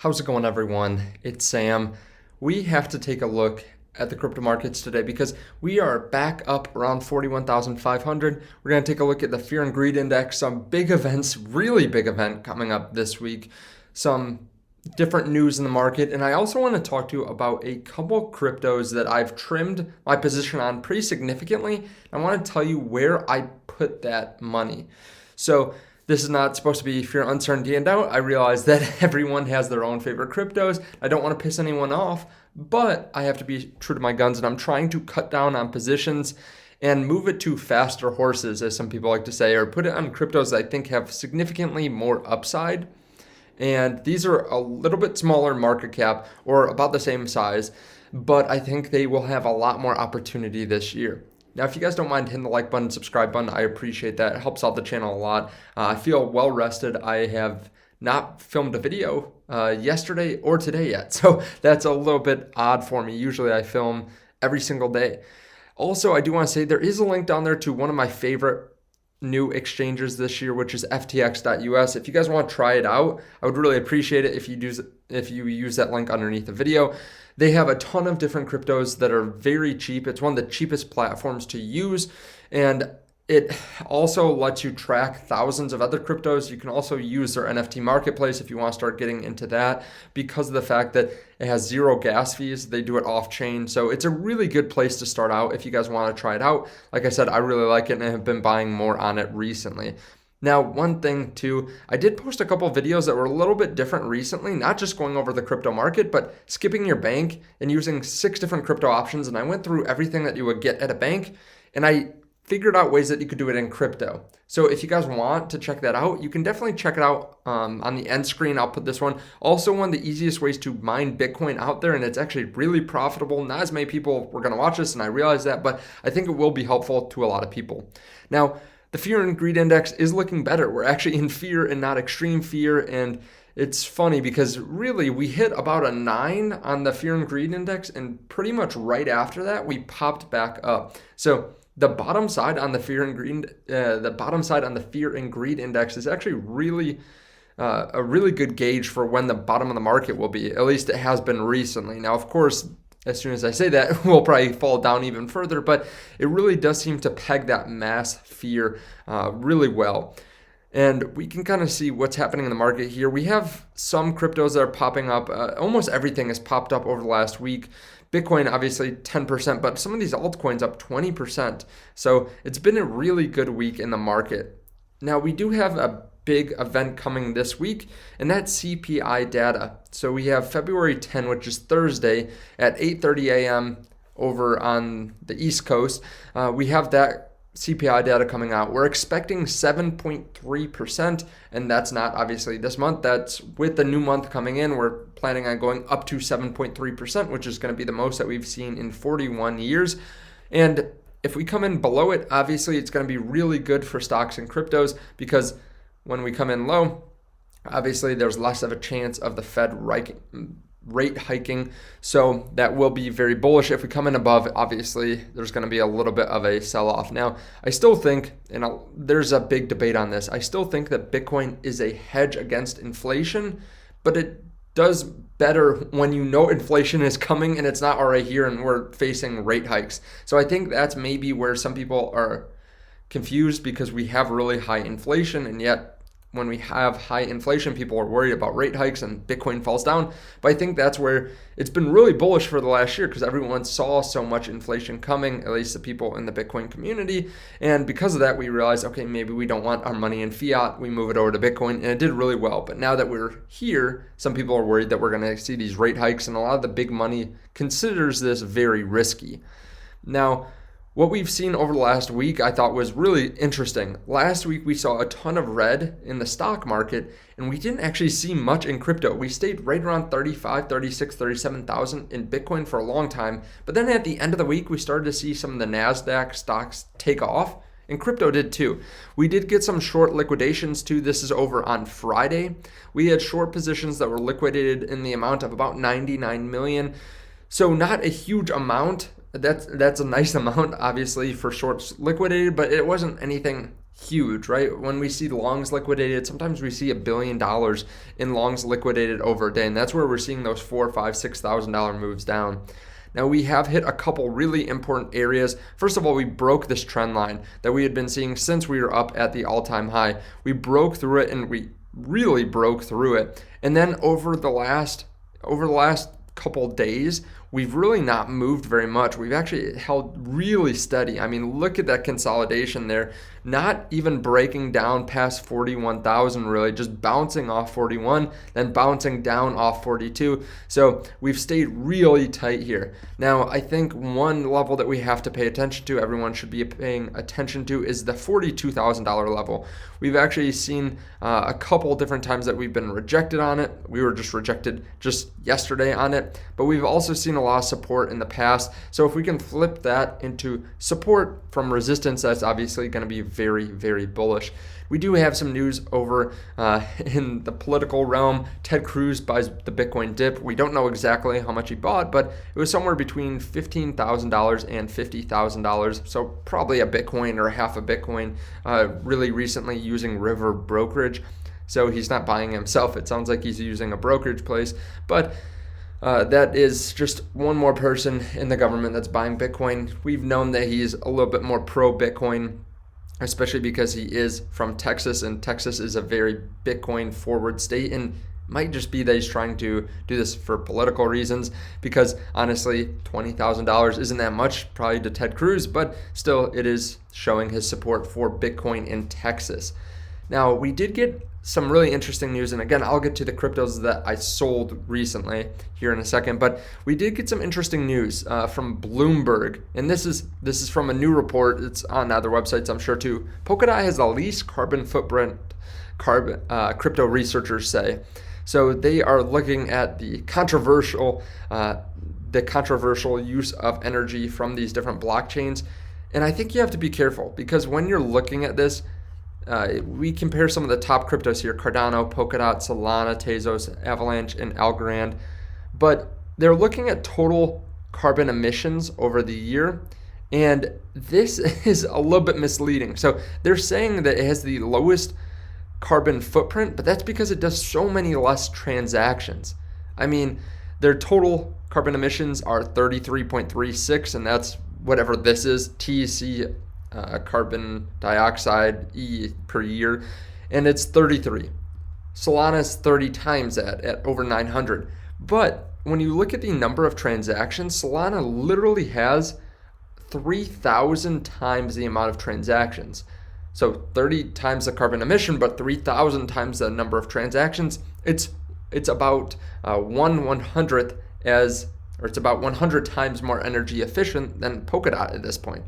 How's it going, everyone? It's Sam. We have to take a look at the crypto markets today because we are back up around 41,500. We're going to take a look at the Fear and Greed Index, some big events, really big event coming up this week, some different news in the market, and I also want to talk to you about a couple cryptos that I've trimmed my position on pretty significantly. I want to tell you where I put that money. So this is not supposed to be fear, uncertainty, and doubt. I realize that everyone has their own favorite cryptos. I don't want to piss anyone off, but I have to be true to my guns, and I'm trying to cut down on positions and move it to faster horses, as some people like to say, or put it on cryptos that I think have significantly more upside. And these are a little bit smaller market cap or about the same size, but I think they will have a lot more opportunity this year. Now, if you guys don't mind hitting the like button, subscribe button, I appreciate that. It helps out the channel a lot. I feel well rested. I have not filmed a video yesterday or today yet, so that's a little bit odd for me. Usually I film every single day. Also, I do want to say there is a link down there to one of my favorite new exchanges this year, which is ftx.us. If you guys want to try it out, I would really appreciate it if you use that link underneath the video. They have a ton of different cryptos that are very cheap. It's one of the cheapest platforms to use, and it also lets you track thousands of other cryptos. You can also use their NFT marketplace if you want to start getting into that, because of the fact that it has zero gas fees. They do it off chain. So it's a really good place to start out if you guys want to try it out. Like I said, I really like it and I have been buying more on it recently. Now, one thing too, I did post a couple videos that were a little bit different recently, not just going over the crypto market, but skipping your bank and using 6 different crypto options. And I went through everything that you would get at a bank, and I figured out ways that you could do it in crypto. So if you guys want to check that out, you can definitely check it out on the end screen. I'll put this one. Also, one of the easiest ways to mine Bitcoin out there, and it's actually really profitable. Not as many people were going to watch this, and I realize that, but I think it will be helpful to a lot of people. Now, the Fear and Greed Index is looking better. We're actually in fear and not extreme fear, and it's funny because really we hit about a 9 on the Fear and Greed Index, and pretty much right after that we popped back up. So the bottom side on the Fear and Greed Index is actually really a really good gauge for when the bottom of the market will be. At least it has been recently. Now, of course, as soon as I say that, we'll probably fall down even further, but it really does seem to peg that mass fear really well. And we can kind of see what's happening in the market here. We have some cryptos that are popping up. Almost everything has popped up over the last week. Bitcoin, obviously 10%, but some of these altcoins up 20%. So it's been a really good week in the market. Now, we do have a big event coming this week, and that's CPI data. So we have February 10, which is Thursday at 8:30 a.m. over on the East Coast. We have that CPI data coming out. We're expecting 7.3%, and that's not obviously this month. That's with the new month coming in. We're planning on going up to 7.3%, which is going to be the most that we've seen in 41 years. And if we come in below it, obviously it's going to be really good for stocks and cryptos, because when we come in low, obviously there's less of a chance of the Fed rate hiking, so that will be very bullish. If we come in above, obviously there's going to be a little bit of a sell-off. Now, I still think, and there's a big debate on this, I still think that Bitcoin is a hedge against inflation, but it does better when you know inflation is coming and it's not already here and we're facing rate hikes. So I think that's maybe where some people are confused, because we have really high inflation, and yet when we have high inflation, people are worried about rate hikes and Bitcoin falls down. But I think that's where it's been really bullish for the last year, because everyone saw so much inflation coming, at least the people in the Bitcoin community. And because of that, we realized, okay, maybe we don't want our money in fiat. We move it over to Bitcoin, and it did really well. But now that we're here, some people are worried that we're going to see these rate hikes, and a lot of the big money considers this very risky. Now, what we've seen over the last week I thought was really interesting. Last week we saw a ton of red in the stock market, and we didn't actually see much in crypto. We stayed right around 35, 36, 37,000 in Bitcoin for a long time. But then at the end of the week, we started to see some of the NASDAQ stocks take off, and crypto did too. We did get some short liquidations too. This is over on Friday. We had short positions that were liquidated in the amount of about 99 million. So not a huge amount. That's a nice amount, obviously, for shorts liquidated, but it wasn't anything huge, right? When we see longs liquidated, sometimes we see $1 billion in longs liquidated over a day, and that's where we're seeing those $4,000, $5,000, $6,000 moves down. Now we have hit a couple really important areas. First of all, we broke this trend line that we had been seeing since we were up at the all-time high. We broke through it, and we really broke through it. And then over the last couple days, we've really not moved very much. We've actually held really steady. I mean, look at that consolidation there. Not even breaking down past 41,000 really, just bouncing off 41, then bouncing down off 42. So we've stayed really tight here. Now, I think one level that we have to pay attention to, everyone should be paying attention to, is the $42,000 level. We've actually seen a couple different times that we've been rejected on it. We were just rejected just yesterday on it, but we've also seen a lot of support in the past. So if we can flip that into support from resistance, that's obviously going to be very, very bullish. We do have some news over in the political realm. Ted Cruz buys the Bitcoin dip. We don't know exactly how much he bought, but it was somewhere between $15,000 and $50,000. So probably a Bitcoin or half a Bitcoin really recently using River Brokerage. So he's not buying himself. It sounds like he's using a brokerage place, but that is just one more person in the government that's buying Bitcoin. We've known that he's a little bit more pro-Bitcoin, especially because he is from Texas, and Texas is a very Bitcoin forward state, and might just be that he's trying to do this for political reasons, because honestly, $20,000 isn't that much probably to Ted Cruz, but still it is showing his support for Bitcoin in Texas. Now, we did get some really interesting news, and again, I'll get to the cryptos that I sold recently here in a second, but we did get some interesting news from Bloomberg, and this is from a new report. It's on other websites, I'm sure, too. Polkadot has the least carbon footprint, crypto researchers say. So they are looking at the controversial use of energy from these different blockchains, and I think you have to be careful, because when you're looking at this, we compare some of the top cryptos here: Cardano, Polkadot, Solana, Tezos, Avalanche, and Algorand. But they're looking at total carbon emissions over the year, and this is a little bit misleading. So they're saying that it has the lowest carbon footprint, but that's because it does so many less transactions. I mean, their total carbon emissions are 33.36, and that's whatever this is, TC carbon dioxide per year, and it's 33. Solana's 30 times that at over 900. But when you look at the number of transactions, Solana literally has 3,000 times the amount of transactions. So 30 times the carbon emission, but 3,000 times the number of transactions. It's about 1/100th it's about 100 times more energy efficient than Polkadot at this point.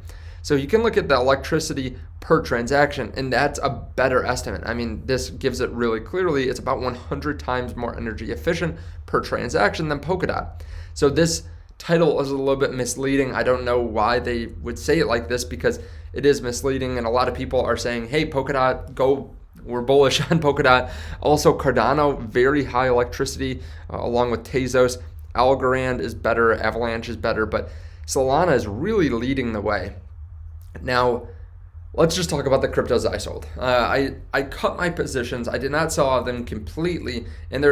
So you can look at the electricity per transaction, and that's a better estimate. I mean, this gives it really clearly. It's about 100 times more energy efficient per transaction than Polkadot. So this title is a little bit misleading. I don't know why they would say it like this, because it is misleading, and a lot of people are saying, hey, Polkadot, we're bullish on Polkadot. Also, Cardano, very high electricity, along with Tezos. Algorand is better, Avalanche is better, but Solana is really leading the way. Now, let's just talk about the cryptos I sold. I cut my positions. I did not sell out them completely, and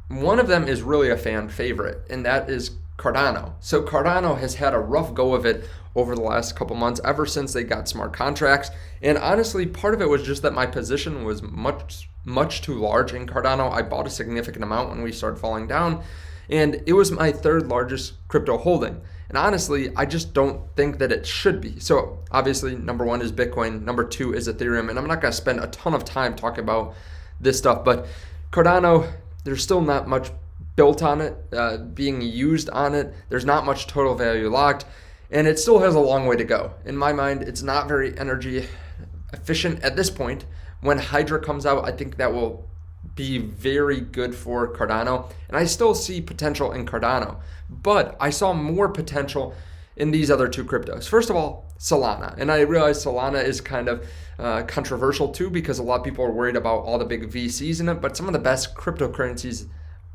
one of them is really a fan favorite, and that is Cardano. So Cardano has had a rough go of it over the last couple months, ever since they got smart contracts. And honestly, part of it was just that my position was much too large in Cardano. I bought a significant amount when we started falling down, and it was my third largest crypto holding. And honestly, I just don't think that it should be. So obviously, number one is Bitcoin, number two is Ethereum, and I'm not going to spend a ton of time talking about this stuff, but Cardano, there's still not much built on it, being used on it. There's not much total value locked, and it still has a long way to go. In my mind, it's not very energy efficient at this point. When Hydra comes out, I think that will be very good for Cardano, and I still see potential in Cardano, but I saw more potential in these other two cryptos. First of all, Solana, and I realize Solana is kind of controversial too, because a lot of people are worried about all the big VCs in it, but some of the best cryptocurrencies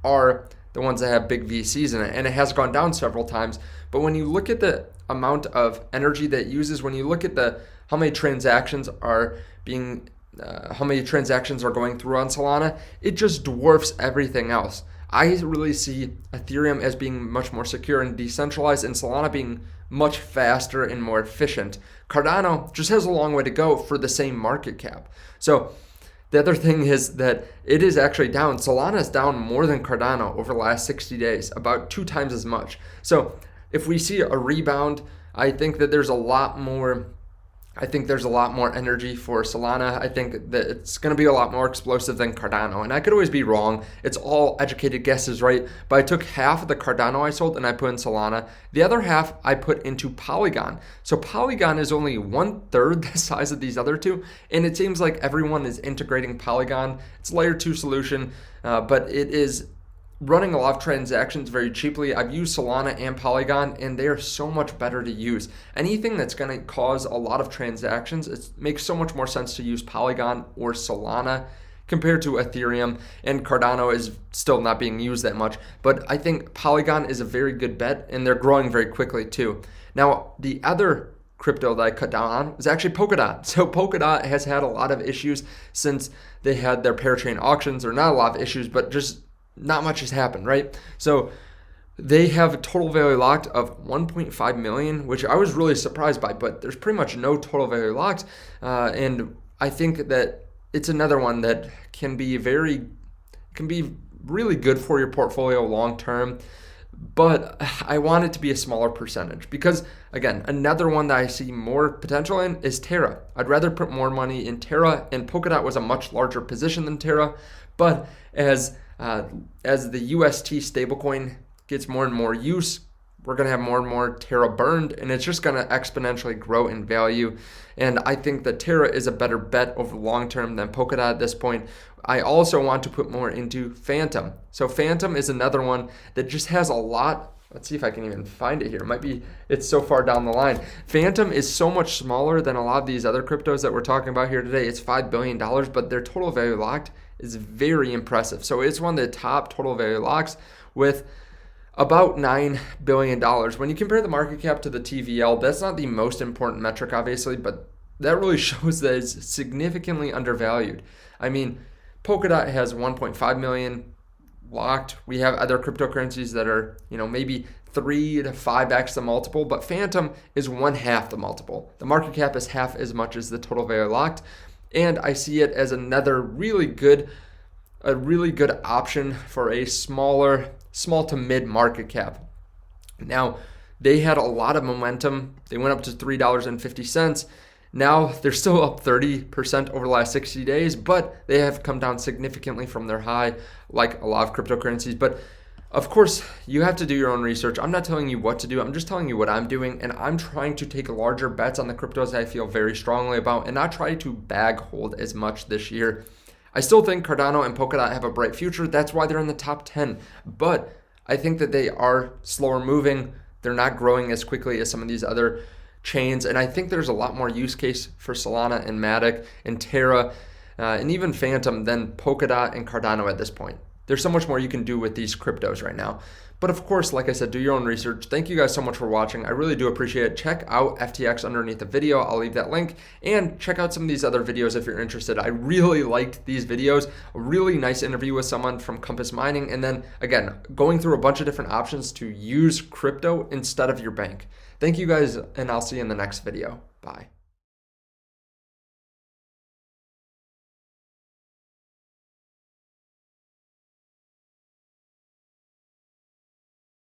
are the ones that have big VCs in it, and it has gone down several times. But when you look at the amount of energy that it uses, when you look at the how many transactions are being how many transactions are going through on Solana, it just dwarfs everything else. I really see Ethereum as being much more secure and decentralized, and Solana being much faster and more efficient. Cardano just has a long way to go for the same market cap. So the other thing is that it is actually down. Solana is down more than Cardano over the last 60 days, about 2 times as much. So if we see a rebound, I think that there's a lot more energy for Solana. I think that it's going to be a lot more explosive than Cardano. And I could always be wrong. It's all educated guesses, right? But I took half of the Cardano I sold and I put in Solana. The other half I put into Polygon. So Polygon is only 1/3 the size of these other two. And it seems like everyone is integrating Polygon. It's a layer 2 solution, but it is running a lot of transactions very cheaply. I've used Solana and Polygon, and they are so much better to use. Anything that's going to cause a lot of transactions, it makes so much more sense to use Polygon or Solana compared to Ethereum, and Cardano is still not being used that much. But I think Polygon is a very good bet, and they're growing very quickly too. Now, the other crypto that I cut down on was actually Polkadot. So Polkadot has had a lot of issues since they had their parachain auctions, or not a lot of issues, but just not much has happened, right? So they have a total value locked of 1.5 million, which I was really surprised by, but there's pretty much no total value locked. And I think that it's another one that can be really good for your portfolio long term. But I want it to be a smaller percentage because, again, another one that I see more potential in is Terra. I'd rather put more money in Terra, and Polkadot was a much larger position than Terra. But as the UST stablecoin gets more and more use, we're going to have more and more Terra burned, and it's just going to exponentially grow in value. And I think that Terra is a better bet over the long term than Polkadot at this point. I also want to put more into Phantom. So Phantom is another one that just has a lot. Let's see if I can even find it here. It's so far down the line. Phantom is so much smaller than a lot of these other cryptos that we're talking about here today. It's $5 billion, but their total value locked is very impressive. So it's one of the top total value locks with about $9 billion. When you compare the market cap to the TVL, that's not the most important metric, obviously, but that really shows that it's significantly undervalued. I mean, Polkadot has 1.5 million locked. We have other cryptocurrencies that are, maybe 3 to 5x the multiple, but Phantom is 1/2 the multiple. The market cap is half as much as the total value locked. And I see it as another really good option for a small to mid market cap. Now, they had a lot of momentum. They went up to $3.50. Now they're still up 30% over the last 60 days, but they have come down significantly from their high, like a lot of cryptocurrencies. But of course, you have to do your own research. I'm not telling you what to do. I'm just telling you what I'm doing, and I'm trying to take larger bets on the cryptos I feel very strongly about and not try to bag hold as much this year. I still think Cardano and Polkadot have a bright future. That's why they're in the top 10. But I think that they are slower moving. They're not growing as quickly as some of these other chains. And I think there's a lot more use case for Solana and Matic and Terra and even Phantom than Polkadot and Cardano at this point. There's so much more you can do with these cryptos right now. But of course, like I said, do your own research. Thank you guys so much for watching. I really do appreciate it. Check out FTX underneath the video. I'll leave that link. And check out some of these other videos if you're interested. I really liked these videos. A really nice interview with someone from Compass Mining. And then, again, going through a bunch of different options to use crypto instead of your bank. Thank you guys, and I'll see you in the next video. Bye.